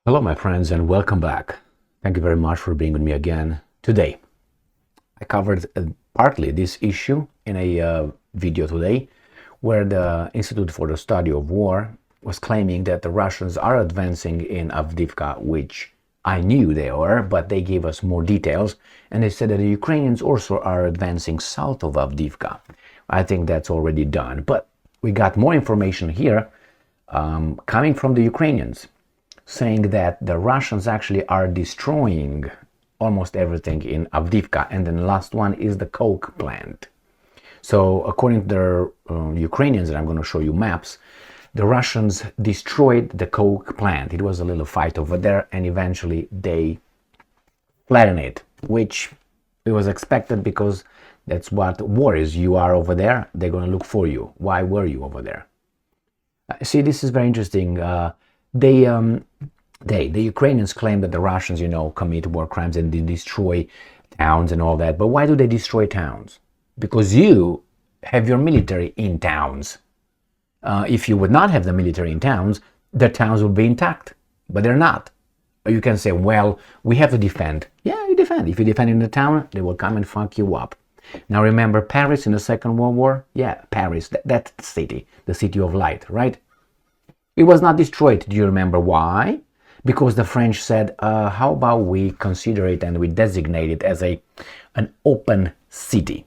Hello, my friends, and welcome back. Thank you very much for being with me again today. I covered partly this issue in a video today where the Institute for the Study of War was claiming that the Russians are advancing in Avdiivka, which I knew they were, but they gave us more details, and they said that the Ukrainians also are advancing south of Avdiivka. I think that's already done, but we got more information here coming from the Ukrainians, saying that the Russians actually are destroying almost everything in Avdiivka, and then the last one is the Coke plant. So according to the Ukrainians, and I'm going to show you maps, the Russians destroyed the Coke plant. It was a little fight over there, and eventually they flattened it, which it was expected because that's what war is. You are over there, they're going to look for you. Why were you over there? See, this is very interesting. The Ukrainians claim that the Russians, commit war crimes and they destroy towns and all that. But why do they destroy towns? Because you have your military in towns. If you would not have the military in towns, the towns would be intact. But they're not. You can say, well, we have to defend. Yeah, you defend. If you defend in the town, they will come and fuck you up. Now remember Paris in the Second World War? Yeah, Paris, that city, the city of light, right? It was not destroyed. Do you remember why? Because the French said, how about we consider it and we designate it as an open city.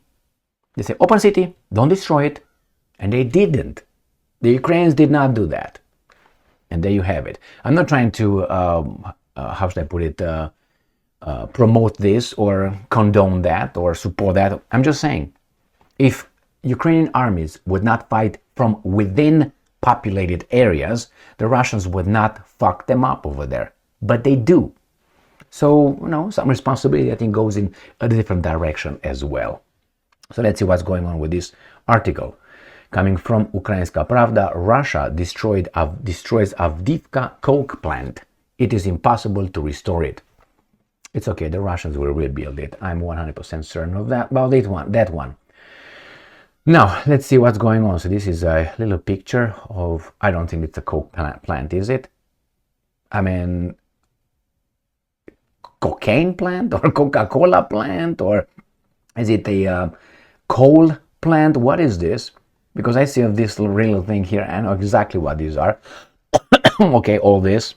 They say, open city, don't destroy it. And they didn't. The Ukrainians did not do that. And there you have it. I'm not trying to, how should I put it, promote this or condone that or support that. I'm just saying, if Ukrainian armies would not fight from within populated areas, the Russians would not fuck them up over there, but they do. So, some responsibility, I think, goes in a different direction as well. So let's see what's going on with this article. Coming from Ukrainska Pravda, Russia destroys Avdiivka Coke Plant. It is impossible to restore it. It's okay, the Russians will rebuild it. I'm 100% certain of that. About that one. Now, let's see what's going on. So this is a little picture of, I don't think it's a Coke plant, is it? I mean, cocaine plant or Coca-Cola plant, or is it a coal plant? What is this? Because I see this little thing here, I know exactly what these are. Okay, all this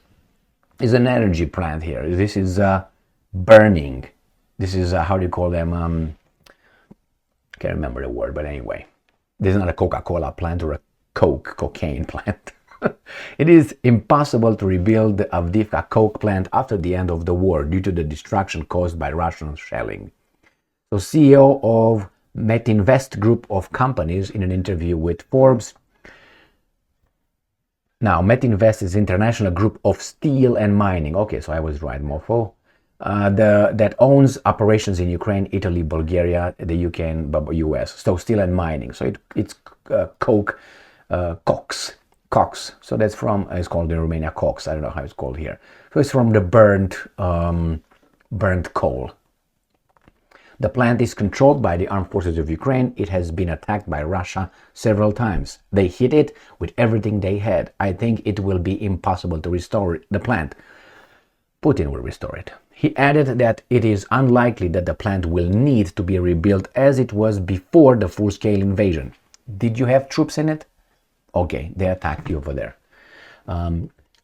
is an energy plant here. This is burning. This is, how do you call them? Can't remember the word, but anyway, this is not a Coca-Cola plant or a cocaine plant. It is impossible to rebuild the Avdiivka Coke plant after the end of the war due to the destruction caused by Russian shelling. So CEO of Metinvest group of companies in an interview with Forbes. Now, Metinvest is international group of steel and mining. Okay, so I was right, mofo. That owns operations in Ukraine, Italy, Bulgaria, the UK, and US. So steel and mining. So it's Coke, Cox. So that's from, it's called in Romania Cox. I don't know how it's called here. So it's from the burnt coal. The plant is controlled by the armed forces of Ukraine. It has been attacked by Russia several times. They hit it with everything they had. I think it will be impossible to restore the plant. Putin will restore it. He added that it is unlikely that the plant will need to be rebuilt as it was before the full-scale invasion. Did you have troops in it? Okay, they attacked you over there.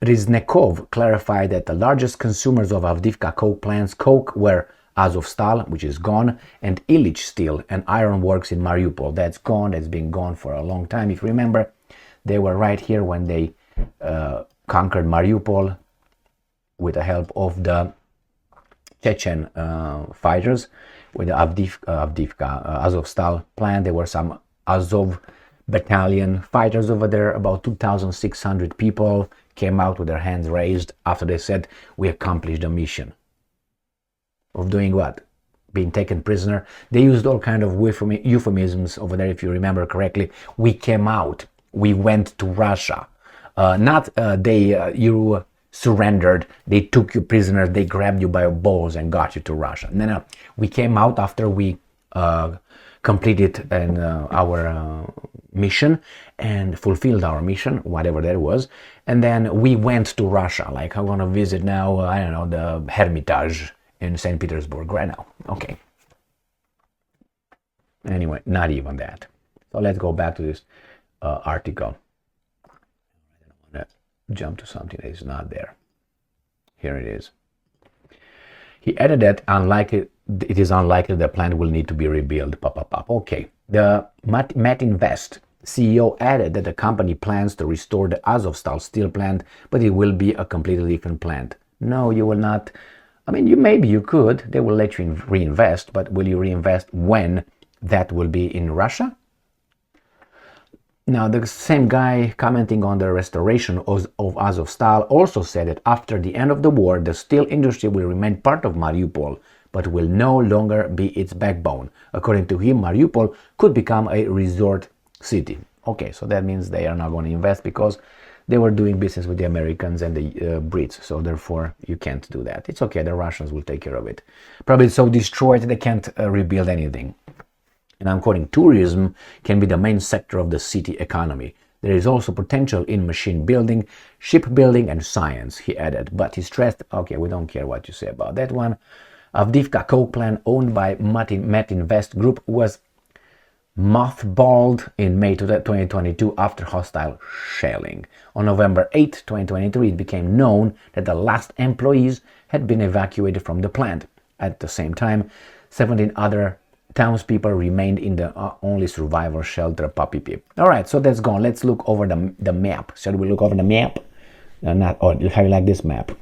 Riznekov clarified that the largest consumers of Avdiivka Coke plant's coke were Azovstal, which is gone, and Illich Steel and Iron Works in Mariupol. That's gone. That's been gone for a long time. If you remember, they were right here when they conquered Mariupol with the help of the Chechen fighters with the Avdiivka Azovstal plant. There were some Azov battalion fighters over there. About 2,600 people came out with their hands raised after they said, we accomplished the mission. Of doing what? Being taken prisoner. They used all kind of euphemisms over there, if you remember correctly. We came out. We went to Russia. You surrendered, they took you prisoners, they grabbed you by your balls and got you to Russia. No. We came out after we completed our mission and fulfilled our mission, whatever that was, and then we went to Russia. Like, I want to visit now, I don't know, the Hermitage in St. Petersburg right now. Okay. Anyway, not even that. So let's go back to this article. I don't want to jump to something that is not there. Here it is. He added that it is unlikely the plant will need to be rebuilt. Okay. The Metinvest CEO added that the company plans to restore the Azovstal steel plant, but it will be a completely different plant. No, you will not. I mean, maybe you could. They will let you reinvest, but will you reinvest when that will be in Russia? Now, the same guy commenting on the restoration of Azovstal also said that after the end of the war, the steel industry will remain part of Mariupol, but will no longer be its backbone. According to him, Mariupol could become a resort city. Okay, so that means they are not going to invest because they were doing business with the Americans and the Brits, so therefore you can't do that. It's okay, the Russians will take care of it. Probably it's so destroyed they can't rebuild anything. And I'm quoting, tourism can be the main sector of the city economy. There is also potential in machine building, shipbuilding, and science, he added. But he stressed, okay, we don't care what you say about that one. Avdiivka Coke Plant, owned by Metinvest Group, was mothballed in May 2022 after hostile shelling. On November 8, 2023, it became known that the last employees had been evacuated from the plant. At the same time, 17 other townspeople remained in the only survivor shelter, Puppy Pip. All right, so that's gone. Let's look over the map. Shall we look over the map? How you like this map?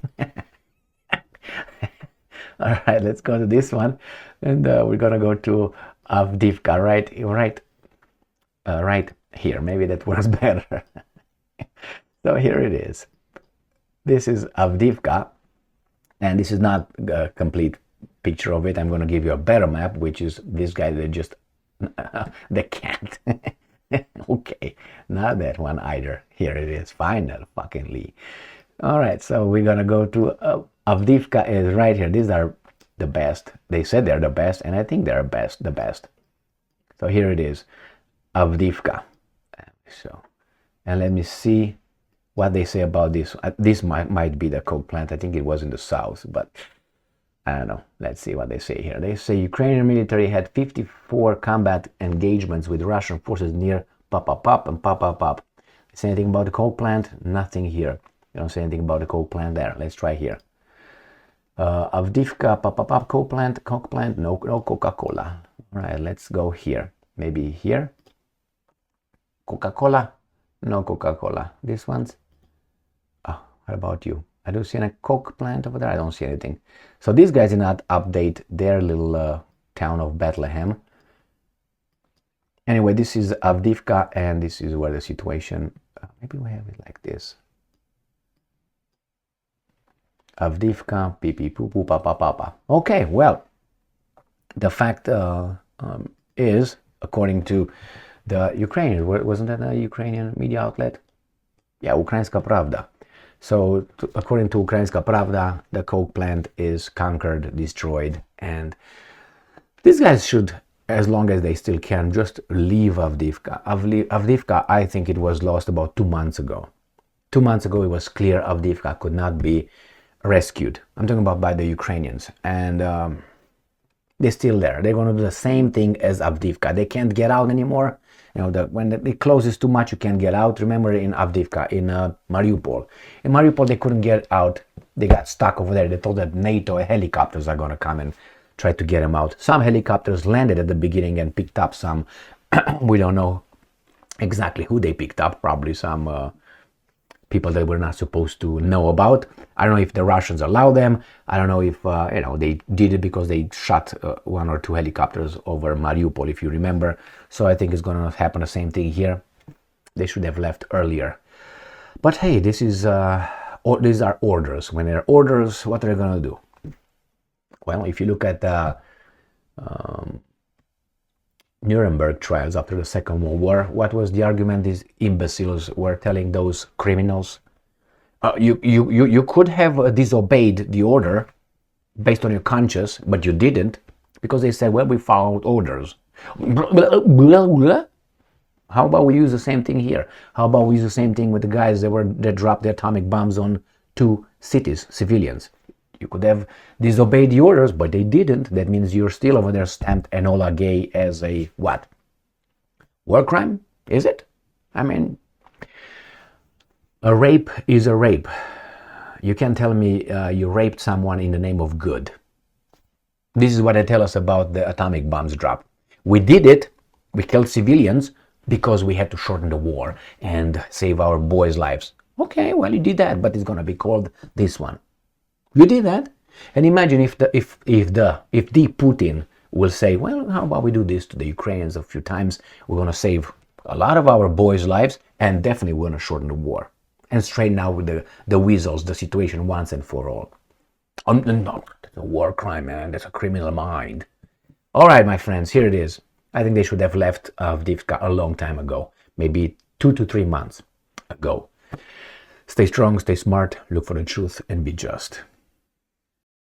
All right, let's go to this one, and we're gonna go to Avdiivka, right here. Maybe that works better. So here it is. This is Avdiivka, and this is not a complete picture of it. I'm going to give you a better map, which is this guy that just the cat. Okay, not that one either. Here it is. Final fucking Lee. All right, so we're gonna go to Avdiivka is right here. These are the best. They said they're the best, and I think they're the best. So here it is, Avdiivka. So, and let me see what they say about this. This might be the coke plant. I think it was in the south, but I don't know. Let's see what they say here. They say Ukrainian military had 54 combat engagements with Russian forces near Pop and Pop. Say anything about the coke plant? Nothing here. You don't say anything about the coke plant there. Let's try here. Avdiivka coke plant. No Coca-Cola. All right, let's go here. Maybe here. Coca-Cola. No Coca-Cola. This one's. Oh, what about you? I don't see any coke plant over there. I don't see anything. So these guys did not update their little town of Bethlehem. Anyway, this is Avdiivka, and this is where the situation. Maybe we have it like this. Avdiivka, pee pee poo poo papa. Okay, well, the fact is, according to the Ukrainian, wasn't that a Ukrainian media outlet? Yeah, Ukrainska Pravda. So, according to Ukrainska Pravda, the coke plant is conquered, destroyed, and these guys should, as long as they still can, just leave Avdiivka. Avdiivka, I think it was lost about 2 months ago. 2 months ago, it was clear Avdiivka could not be rescued. I'm talking about by the Ukrainians, and they're still there. They're going to do the same thing as Avdiivka. They can't get out anymore. You know, when it closes too much, you can't get out. Remember in Avdiivka, in Mariupol. In Mariupol, they couldn't get out. They got stuck over there. They told that NATO helicopters are going to come and try to get them out. Some helicopters landed at the beginning and picked up some. We don't know exactly who they picked up. Probably some people that we're not supposed to know about. I don't know if the Russians allow them. I don't know if they did it because they shot 1 or 2 helicopters over Mariupol, if you remember. So I think it's going to happen the same thing here. They should have left earlier. But hey, these are orders. When they're orders, what are they going to do? Well, if you look at the Nuremberg trials after the Second World War, what was the argument these imbeciles were telling those criminals? You could have disobeyed the order based on your conscience, but you didn't, because they said, well, we followed orders. How about we use the same thing here? How about we use the same thing with the guys that dropped the atomic bombs on 2 cities, civilians? You could have disobeyed the orders, but they didn't. That means you're still over there stamped Enola Gay as a what? War crime? Is it? I mean, a rape is a rape. You can't tell me you raped someone in the name of good. This is what they tell us about the atomic bombs drop. We did it. We killed civilians because we had to shorten the war and save our boys' lives. Okay, well, you did that, but it's gonna be called this one. You did that, and imagine if the Putin will say, well, how about we do this to the Ukrainians a few times? We're gonna save a lot of our boys' lives, and definitely we're gonna shorten the war and straighten out with the weasels the situation once and for all. No, that's a war crime, man. That's a criminal mind. All right, my friends, here it is. I think they should have left Avdiivka a long time ago, maybe 2 to 3 months ago. Stay strong, stay smart, look for the truth, and be just.